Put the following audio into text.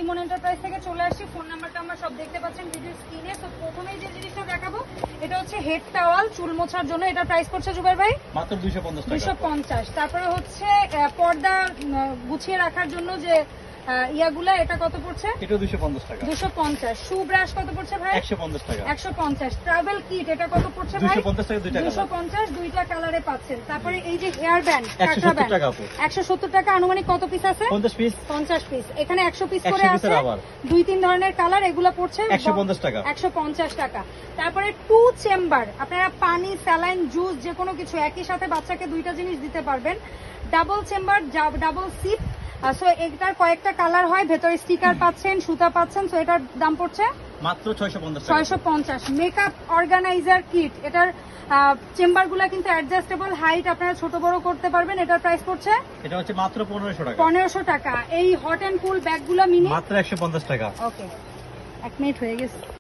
ইমন enterprise থেকে চলে আসছি। ফোন নাম্বারটা আমরা সব দেখতে পাচ্ছেন ভিডিও স্ক্রিনে। তো প্রথমেই যে জিনিসটা দেখাবো এটা হচ্ছে হেড টাওয়াল, চুল মোছার জন্য। এটা প্রাইস পড়ছে জুবাইর ভাই মাত্র 250 টাকা। 250। তারপরে হচ্ছে পর্দা গুছিয়ে রাখার জন্য যে ইয়াগুলা, এটা কত পড়ছে? এটা 250 টাকা। 250। শু ব্রাশ কত পড়ছে ভাই? 150 টাকা। 150। ট্রাভেল কিট এটা কত পড়ছে ভাই? 250 টাকা দুইটা কালার। 250 দুইটা কালারে পাচ্ছেন। তারপরে এই যে হেয়ার ব্যান্ড, 170 টাকা আপু। 170 টাকা। আনুমানিক কত পিস আছে? 50 পিস। 50 পিস। এখানে 100 পিস 100 করে আছে। পিসের আবার। দুই তিন ধরনের কালার, এগুলা পড়ছে 150 টাকা। 150 টাকা। তারপরে 2 চেম্বার, আপনারা পানি, স্যালাইন, জুস যে কোনো কিছু একই সাথে বাচ্চাকে দুইটা জিনিস দিতে পারবেন। Double chamber, double sheep. So এটার কয়েকটা কালার হয়, ভেতরে স্টিকার পাচ্ছেন, সুতা পাচ্ছেন। সো এটার দাম পড়ছে মাত্র 650 টাকা। 650। মেকআপ অর্গানাইজার কিট, এটার চেম্বার গুলা কিন্তু অ্যাডজাস্টেবল, হাইট আপনারা ছোট বড় করতে পারবেন। এটার প্রাইস পড়ছে এটা হচ্ছে মাত্র 1500 টাকা। 1500 টাকা। এই হট এন্ড কুল ব্যাগ গুলা মিনি মাত্র 150 টাকা। ওকে, 1 মিনিট হয়ে গেছে।